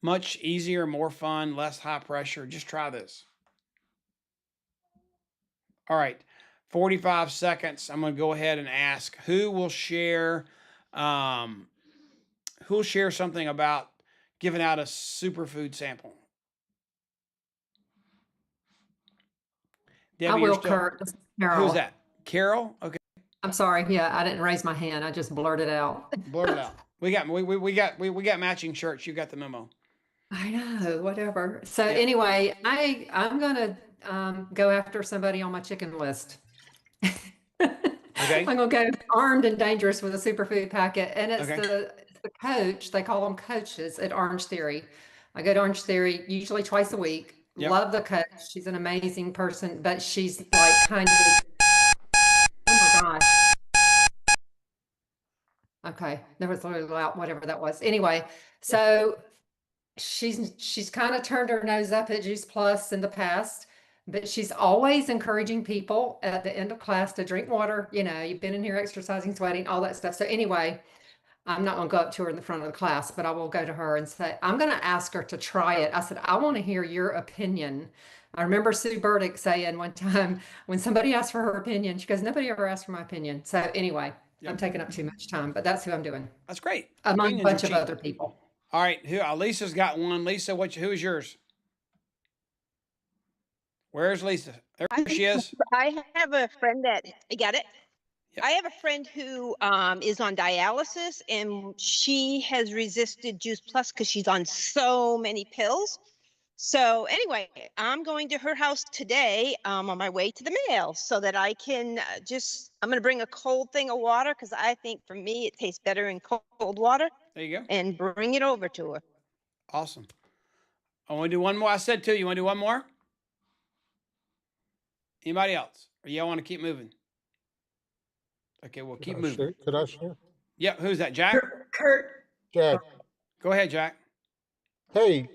much easier, more fun, less high pressure. Just try this. All right. 45 seconds. I'm going to go ahead and ask who will share something about giving out a superfood sample. Debbie, I you're will, still- Kurt. This is Carol. Who's that? Carol? Okay. I'm sorry. Yeah, I didn't raise my hand. I just blurted out. Blurt it out. We got matching shirts. You got the memo. I know, whatever. So Yeah. anyway, I'm gonna go after somebody on my chicken list. Okay. I'm gonna go armed and dangerous with a superfood packet, and it's Okay. the coach. They call them coaches at Orange Theory. I go to Orange Theory usually twice a week. Yep. Love the coach. She's an amazing person, but she's kind of, oh my gosh. Okay, there was a little loud, whatever that was. Anyway, so she's kind of turned her nose up at Juice Plus in the past, but she's always encouraging people at the end of class to drink water. You know, you've been in here exercising, sweating, all that stuff. So anyway, I'm not going to go up to her in the front of the class, but I will go to her and say, I'm going to ask her to try it. I said, I want to hear your opinion. I remember Sue Burdick saying one time when somebody asked for her opinion, she goes, nobody ever asked for my opinion. So anyway, Yep. I'm taking up too much time, but that's who I'm doing That's great. among a Opinions are bunch of cheap. other people. All right. Lisa's got one. Lisa, who is yours? Where's Lisa? There she is. I have a friend that, I got it. Yep. I have a friend who is on dialysis, and she has resisted Juice Plus because she's on so many pills. So anyway, I'm going to her house today on my way to the mail so that I can I'm going to bring a cold thing of water because I think for me it tastes better in cold water, There you go. and bring it over to her. Awesome. I want to do one more. I said 2. You want to do one more? Anybody else? Or y'all want to keep moving? Okay, we'll keep moving. Could I share? Yep. Who's that? Jack? Kurt, Jack, Go ahead, Jack. hey,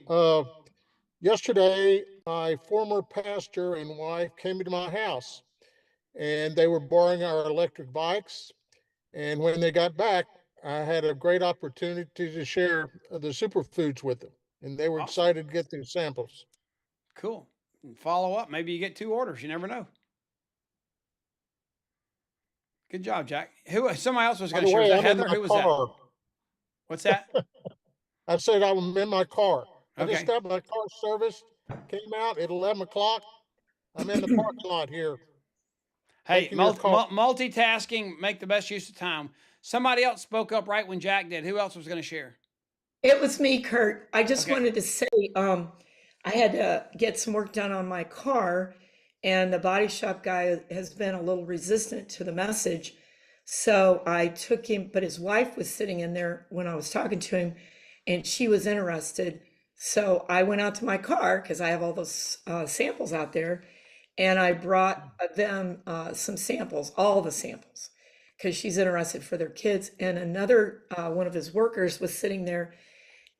yesterday, my former pastor and wife came into my house and they were borrowing our electric bikes. And when they got back, I had a great opportunity to share the superfoods with them. And they were Awesome. excited to get their samples. Cool. And follow up. Maybe you get 2 orders. You never know. Good job, Jack. Somebody else was By going to the share. Was way, that I'm in Heather? my Who was that? car. What's that? I said I'm in my car. I just Okay. got my car serviced, came out at 11 o'clock. I'm in the parking lot here. Hey, Taking your call. multitasking, make the best use of time. Somebody else spoke up right when Jack did. Who else was going to share? It was me, Kurt. I just Okay. wanted to say, I had to get some work done on my car, and the body shop guy has been a little resistant to the message. So I took him, but his wife was sitting in there when I was talking to him, and she was interested. So I went out to my car because I have all those samples out there, and I brought them some samples, all the samples, because she's interested for their kids. And another one of his workers was sitting there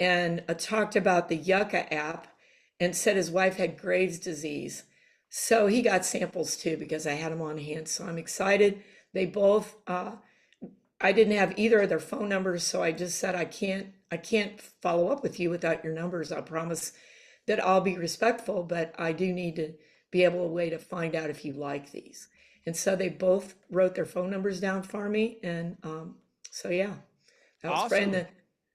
and talked about the Yucca app and said his wife had Graves' disease. So he got samples too because I had them on hand. So I'm excited. They both, I didn't have either of their phone numbers, so I just said I can't follow up with you without your numbers. I promise that I'll be respectful, but I do need to be able a way to find out if you like these. And so they both wrote their phone numbers down for me. And so, yeah, that was great. Awesome.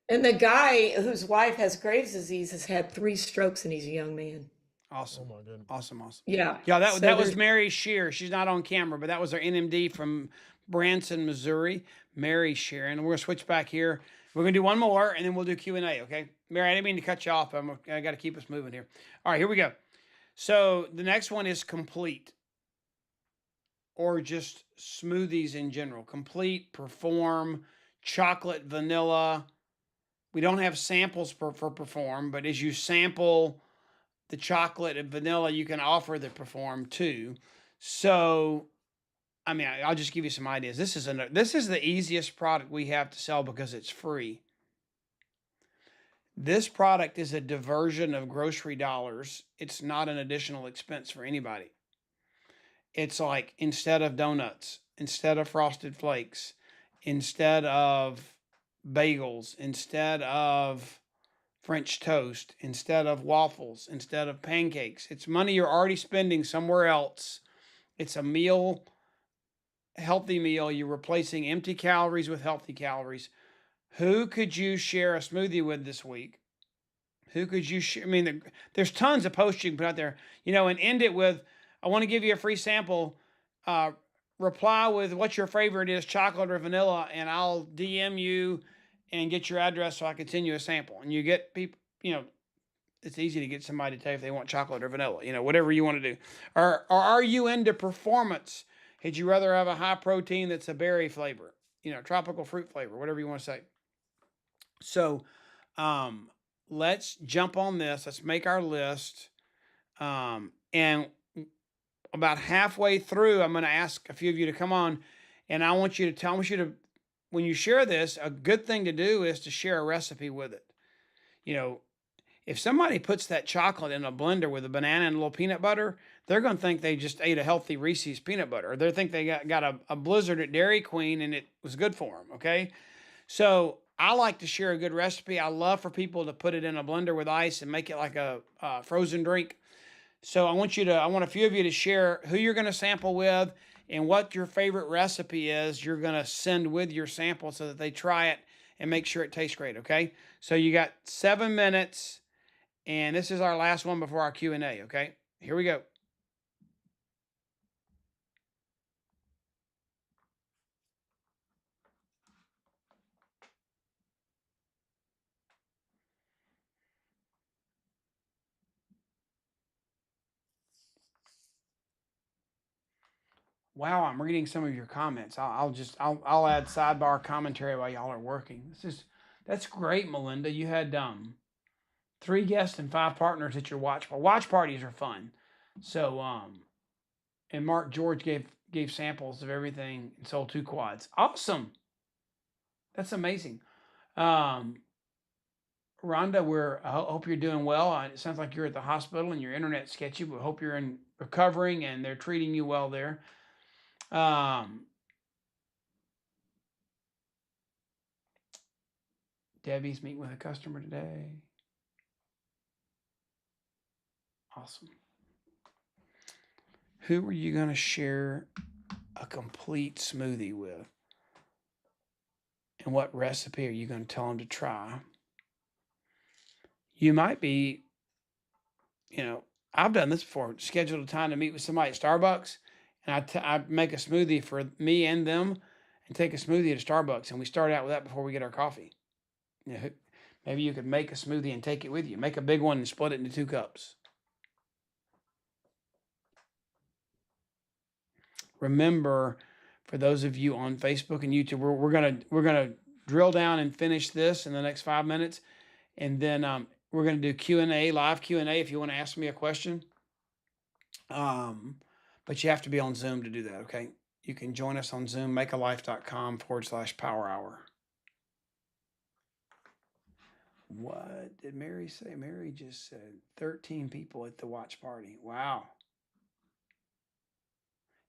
And the guy whose wife has Graves' disease has had 3 strokes and he's a young man. Oh Awesome. my goodness. Awesome. Awesome. Yeah. Yeah, that So that was there's- Mary Shear. She's not on camera, but that was our NMD from Branson, Missouri, Mary Shear. And we're gonna switch back here. We're gonna do one more, and then we'll do Q&A. Okay, Mary, I didn't mean to cut you off. I got to keep us moving here. All right, here we go. So the next one is complete, or just smoothies in general. Complete, perform, chocolate, vanilla. We don't have samples for perform, but as you sample the chocolate and vanilla, you can offer the perform too. So, I mean, I'll just give you some ideas. This is the easiest product we have to sell because it's free. This product is a diversion of grocery dollars. It's not an additional expense for anybody. It's like, instead of donuts, instead of frosted flakes, instead of bagels, instead of French toast, instead of waffles, instead of pancakes. It's money you're already spending somewhere else. It's a meal, healthy meal. You're replacing empty calories with healthy calories. Who could you share a smoothie with this week? Who could you share? I mean, there's tons of posts you can put out there, and end it with, I want to give you a free sample. Reply with what your favorite is, chocolate or vanilla, and I'll DM you and get your address so I can send you a sample. And you get people, it's easy to get somebody to tell you if they want chocolate or vanilla, whatever you want to do. Or are you into performance? Would you rather have a high protein that's a berry flavor, tropical fruit flavor, whatever you want to say. So let's jump on this. Let's make our list. And about halfway through, I'm going to ask a few of you to come on, and I want you to, when you share this, a good thing to do is to share a recipe with it. If somebody puts that chocolate in a blender with a banana and a little peanut butter, they're going to think they just ate a healthy Reese's peanut butter. Or they think they got a Blizzard at Dairy Queen and it was good for them, okay? So I like to share a good recipe. I love for people to put it in a blender with ice and make it like a frozen drink. So I want a few of you to share who you're going to sample with and what your favorite recipe is you're going to send with your sample so that they try it and make sure it tastes great, okay? So you got 7 minutes, and this is our last one before our Q&A, okay? Here we go. Wow, I'm reading some of your comments. I'll add sidebar commentary while y'all are working. That's great, Melinda. You had 3 guests and 5 partners at your watch party. Watch parties are fun. So and Mark George gave samples of everything and sold 2 quads. Awesome. That's amazing. Rhonda, I hope you're doing well. It sounds like you're at the hospital and your internet's sketchy, but hope you're recovering and they're treating you well there. Debbie's meeting with a customer today. Awesome. Who are you going to share a complete smoothie with? And what recipe are you going to tell them to try? You might be, I've done this before. Scheduled a time to meet with somebody at Starbucks, and I make a smoothie for me and them, and take a smoothie to Starbucks, and we start out with that before we get our coffee. Maybe you could make a smoothie and take it with you. Make a big one and split it into 2 cups. Remember, for those of you on Facebook and YouTube, we're gonna drill down and finish this in the next 5 minutes, and then we're gonna do Q&A, live Q&A if you want to ask me a question. But you have to be on Zoom to do that. Okay, you can join us on Zoom. Makealife.com/power hour. What did Mary say? Mary just said 13 people at the watch party. Wow.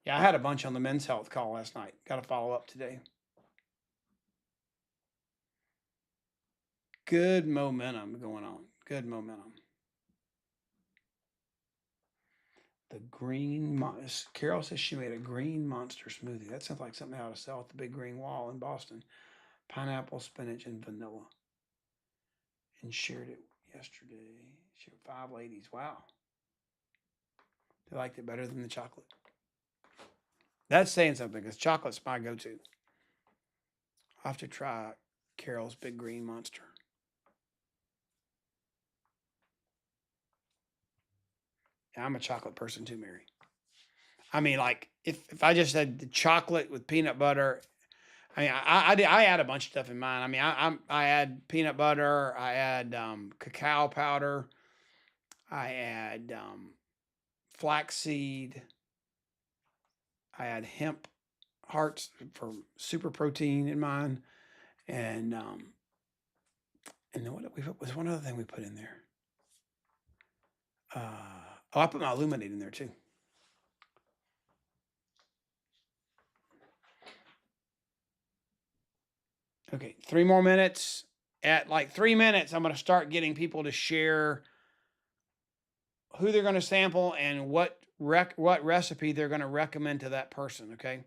Yeah, I had a bunch on the men's health call last night. Got to follow up today. Good momentum going on. Good momentum. The Carol says she made a green monster smoothie. That sounds like something I ought to sell at the Big Green Wall in Boston. Pineapple, spinach, and vanilla. And shared it yesterday. She had 5 ladies. Wow. They liked it better than the chocolate. That's saying something because chocolate's my go-to. I'll have to try Carol's Big Green Monster. Yeah, I'm a chocolate person too, Mary. I mean, like if I just had the chocolate with peanut butter, I mean, I add a bunch of stuff in mine. I mean, I add peanut butter, I add cacao powder, I add flaxseed, I add hemp hearts for super protein in mine, and then what was one other thing we put in there? I put my Illuminate in there too. Okay, 3 more minutes. At like 3 minutes, I'm going to start getting people to share who they're going to sample and what recipe they're going to recommend to that person, okay?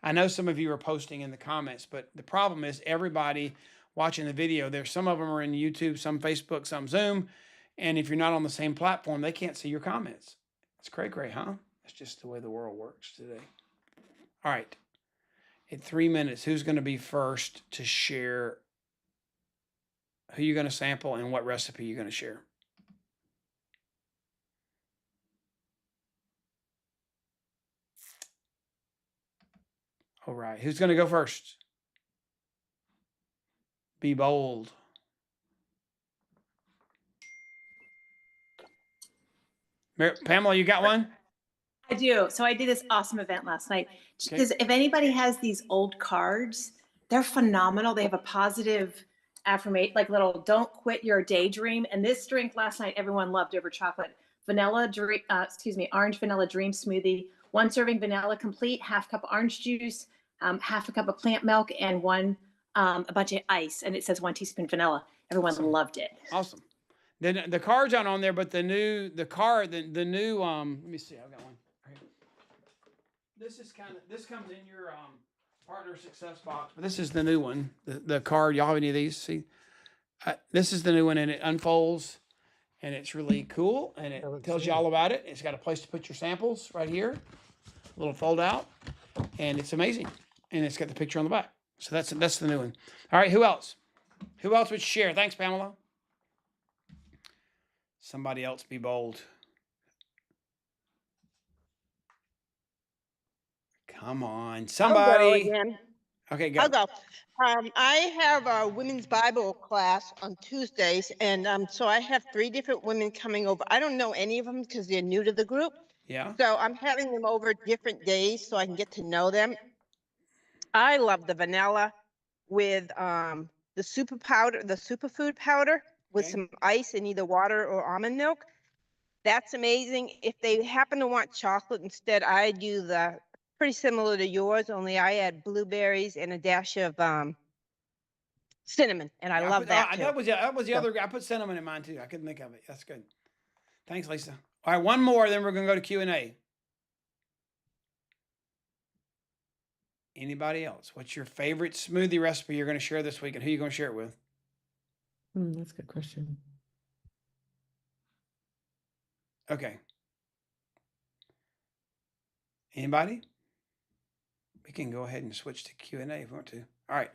I know some of you are posting in the comments, but the problem is everybody watching the video, there's some of them are in YouTube, some Facebook, some Zoom, and if you're not on the same platform, they can't see your comments. It's cray-cray, huh? That's just the way the world works today. All right. At 3 minutes, who's going to be first to share who you're going to sample and what recipe you're going to share? All right. Who's going to go first? Be bold. Pamela, you got one? I do. So I did this awesome event last night. Okay. Because if anybody has these old cards, they're phenomenal. They have a positive affirmation, like little "Don't quit your daydream." And this drink last night, everyone loved over chocolate. Orange vanilla dream smoothie. 1 serving vanilla complete, 1/2 cup orange juice, 1/2 cup of plant milk, and a bunch of ice. And it says 1 teaspoon vanilla. Everyone Awesome. loved it. Awesome. Then the card's not on there, but the new let me see, I've got one. Right here. This comes in your partner success box, but this is the new one. The card, y'all have any of these? See, this is the new one, and it unfolds, and it's really cool, and it tells you all about it. It's got a place to put your samples right here, a little fold out, and it's amazing. And it's got the picture on the back. So that's the new one. All right, who else? Who else would share? Thanks, Pamela. Somebody else be bold. Come on, somebody. Okay, go. I'll go. I have a women's Bible class on Tuesdays, and so I have 3 different women coming over. I don't know any of them because they're new to the group. Yeah. So I'm having them over different days so I can get to know them. I love the vanilla with the superfood powder with Okay. some ice and either water or almond milk. That's amazing. If they happen to want chocolate instead, I do pretty similar to yours, only I add blueberries and a dash of cinnamon, and I Yeah, love that too. That was the other. I put cinnamon in mine too. I couldn't think of it. That's good. Thanks, Lisa. All right, one more, then we're gonna go to Q&A. Anybody else? What's your favorite smoothie recipe you're gonna share this week, and who you gonna share it with? That's a good question. Okay. Anybody? We can go ahead and switch to Q&A if we want to. All right.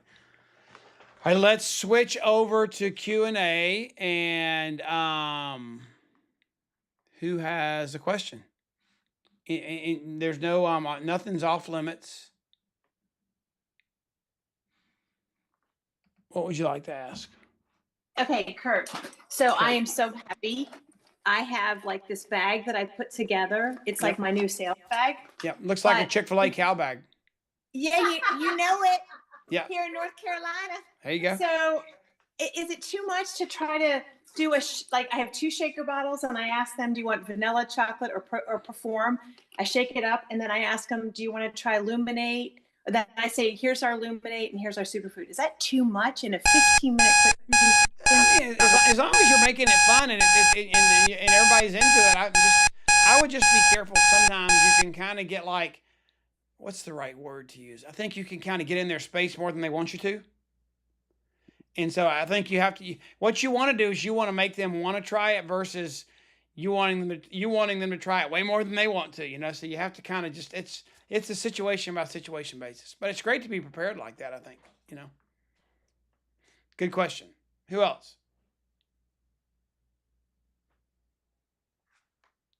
All right, let's switch over to Q&A, and who has a question? There's no nothing's off limits. What would you like to ask? Okay, Kurt. So Okay. I am so happy. I have like this bag that I put together. It's like Yep. my new sales bag. Yep, looks like a But- Chick-fil-A cow bag. Yeah, you know it. Yeah. Here in North Carolina. There you go. So is it too much to try to do I have 2 shaker bottles and I ask them, do you want vanilla, chocolate, or Perform? I shake it up and then I ask them, do you want to try Illuminate? Then I say, here's our Illuminate and here's our superfood. Is that too much in a 15-minute quick I mean, as long as you're making it fun and everybody's into it, I would just be careful. Sometimes you can kind of get like, what's the right word to use? I think you can kind of get in their space more than they want you to. And so I think you have to, what you want to do is you want to make them want to try it versus you wanting them to try it way more than they want to, so you have to kind of just, it's a situation by situation basis, but it's great to be prepared like that. I think, good question. Who else?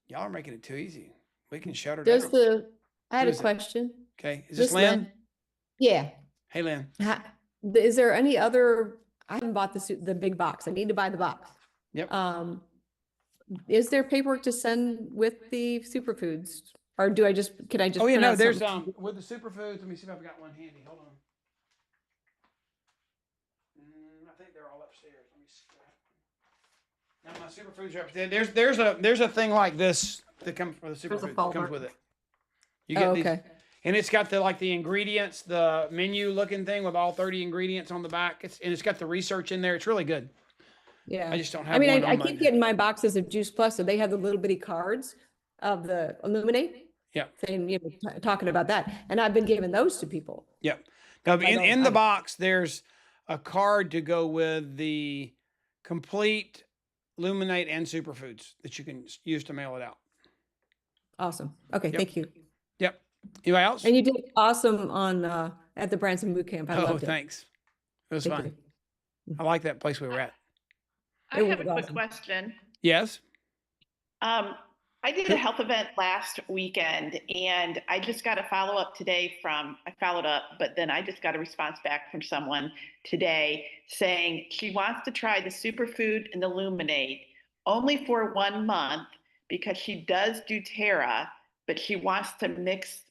Y'all are making it too easy. We can shut her Does down. I had Who a is it? question. Okay. Is this Lynn? Yeah. Hey, Lynn. Is there any other, I haven't bought the big box. I need to buy the box. Yep. Is there paperwork to send with the superfoods? Or can I just Oh, yeah, print no, out there's, something? with the superfoods, let me see if I've got one handy. Hold on. I think they're all upstairs. Let me see. Now my superfoods are upstairs. There's a thing like this that comes for the There's a superfoods. That folder. comes with it. You get Oh, these, okay. and it's got the ingredients, the menu looking thing with all 30 ingredients on the back. It's got the research in there. It's really good. Yeah. I just don't I have mean, one I on my. keep getting my boxes of Juice Plus, so they have the little bitty cards of the Illuminate. Yeah. Saying, talking about that. And I've been giving those to people. Yep. Now I don't- in the I- box, there's a card to go with the complete Luminate and superfoods that you can use to mail it out. Awesome. Okay, Yep. thank you. Yep. Anybody else? And you did awesome on, at the Branson Boot Camp. I Oh, loved it. thanks. It was Thank fun. you. I like that place we were at. I It have a was quick awesome. question. Yes. I did a health event last weekend and I just got a follow-up today I followed up, but then I just got a response back from someone today saying she wants to try the superfood and the Luminate only for 1 month because she does doTERRA, but she wants to mix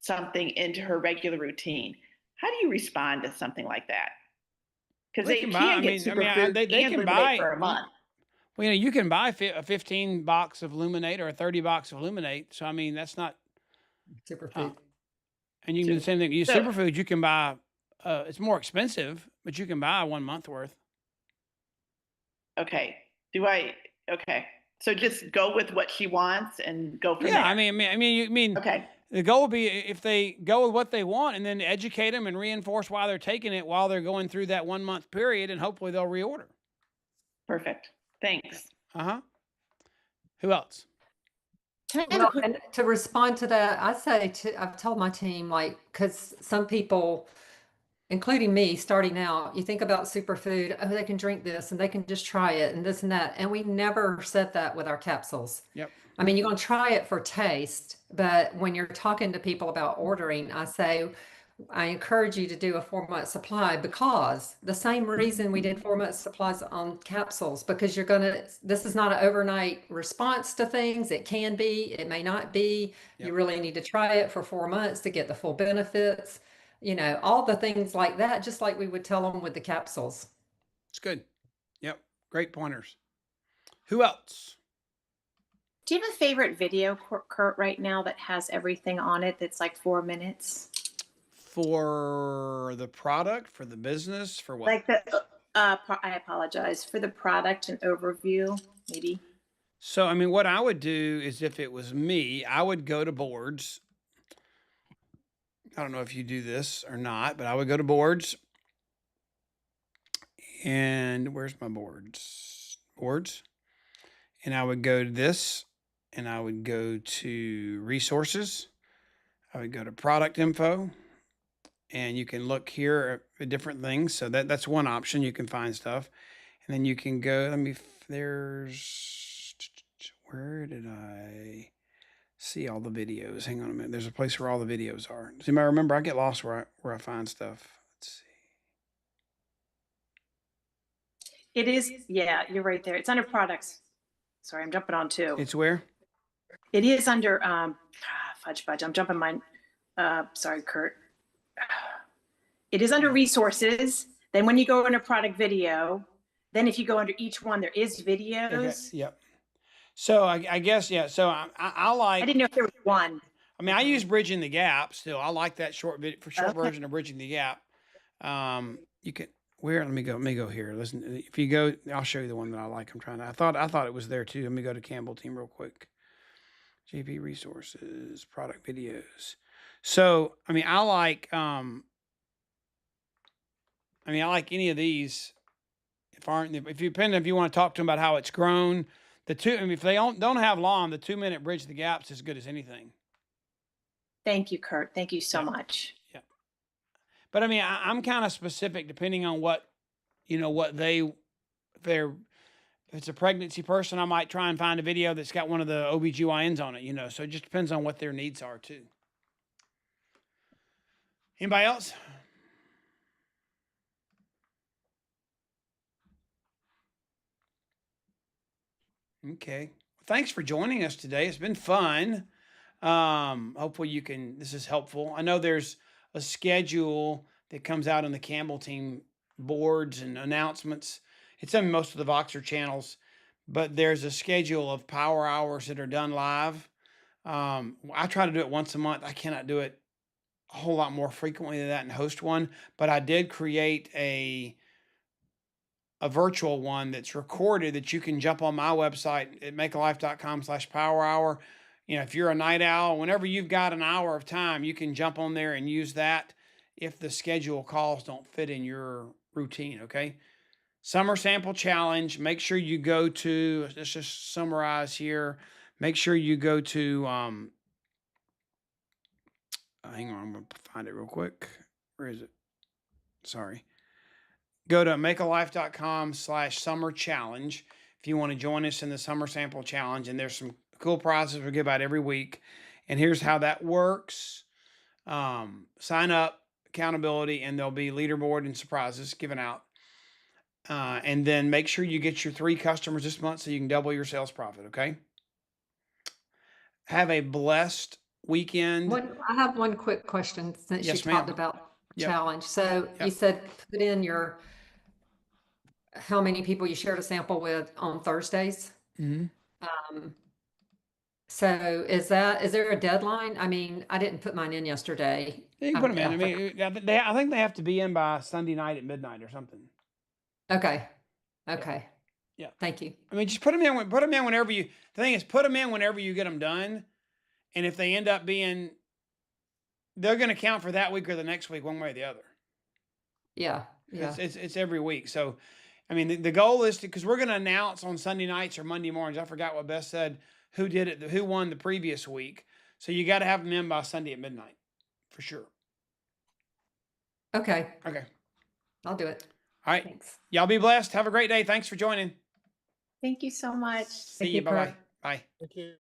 something into her regular routine. How do you respond to something like that? Because They they can can, buy- I get mean, superfood they and can Luminate buy- for a month. Well, you can buy a 15 box of Luminate or a 30 box of Luminate. So, I mean, that's not, Superfood. and you can do the same thing. Use So- superfoods. You can buy, it's more expensive, but you can buy 1 month worth. Okay. Okay. So just go with what she wants and go from Yeah. there. I mean, Okay. the goal would be if they go with what they want and then educate them and reinforce why they're taking it while they're going through that 1 month period, and hopefully they'll reorder. Perfect. Thanks. Who else? Well, and to respond to that, I've told my team, because some people, including me, starting out, you think about superfood, oh, they can drink this and they can just try it and this and that. And we never said that with our capsules. Yep. I mean, you're going to try it for taste, but when you're talking to people about ordering, I encourage you to do a 4-month supply, because the same reason we did 4-month supplies on capsules, because this is not an overnight response to things. It can be, it may not be. Yep. You really need to try it for 4 months to get the full benefits, all the things like that, just like we would tell them with the capsules. It's good. Yep. Great pointers. Who else? Do you have a favorite video, Kurt, right now that has everything on it that's like 4 minutes? For the product, for the business, for what? Like I apologize, for the product and overview, maybe. So, I mean, what I would do is, if it was me, I would go to boards. I don't know if you do this or not, but I would go to boards. And where's my boards? Boards. And I would go to this, and I would go to resources. I would go to product info. And you can look here at different things. So that's one option. You can find stuff. And then you can go, where did I see all the videos? Hang on a minute. There's a place where all the videos are. Does anybody remember? I get lost where I find stuff. Let's see. It is, yeah, you're right there. It's under products. Sorry, I'm jumping on two. It's where? It is under, fudge. I'm jumping mine. Sorry, Kurt. It is under resources. Then when you go under product video, then if you go under each one, there is videos. Okay. Yep. So I guess, yeah. So I like, I didn't know if there was one. I mean, I use Bridging the Gap still. I like that short Okay. version of Bridging the Gap. You can, let me go here. Listen, if you go, I'll show you the one that I like. I thought it was there too. Let me go to Campbell Team real quick. JP resources, product videos. So, I mean, I like any of these. If you want to talk to them about how it's grown, if they don't have long, the 2-minute bridge the gap's as good as anything. Thank you, Kurt. Thank you so Yeah. much. Yeah. But I mean, I'm kind of specific depending on what, if it's a pregnancy person, I might try and find a video that's got one of the OBGYNs on it, so it just depends on what their needs are too. Anybody else? Okay. Thanks for joining us today. It's been fun. Hopefully this is helpful. I know there's a schedule that comes out on the Campbell team boards and announcements. It's on most of the Voxer channels, but there's a schedule of power hours that are done live. I try to do it once a month. I cannot do it a whole lot more frequently than that and host one, but I did create a virtual one that's recorded that you can jump on my website at makealife.com/power hour. If you're a night owl, whenever you've got an hour of time, you can jump on there and use that if the schedule calls don't fit in your routine. Okay. Summer sample challenge. Make sure you go to, let's just summarize here. Make sure you go to, hang on, I'm going to find it real quick. Where is it? Sorry. Go to makealife.com/summer challenge if you want to join us in the summer sample challenge. And there's some cool prizes we give out every week. And here's how that works. Sign up, accountability, and there'll be leaderboard and surprises given out. And then make sure you get your 3 customers this month so you can double your sales profit. Okay. Have a blessed weekend. I have one quick question since Yes, you talked ma'am. about Yep. challenge. So you Yep. said put in how many people you shared a sample with on Thursdays. Mhm. So is there a deadline? I mean, I didn't put mine in yesterday. You can put them in. I mean, I think they have to be in by Sunday night at midnight or something. Okay. Okay. Yeah. Thank you. I mean, just put them in whenever the thing is, put them in whenever you get them done. And if they end up being, they're going to count for that week or the next week, one way or the other. Yeah. Yeah. It's every week. So, I mean, the goal is because we're going to announce on Sunday nights or Monday mornings. I forgot what Beth said, who did it, who won the previous week. So you got to have them in by Sunday at midnight for sure. Okay. Okay. I'll do it. All right. Thanks. Y'all be blessed. Have a great day. Thanks for joining. Thank you so much. See Thank you. you, Bye-bye. Kurt. Bye. Thank you.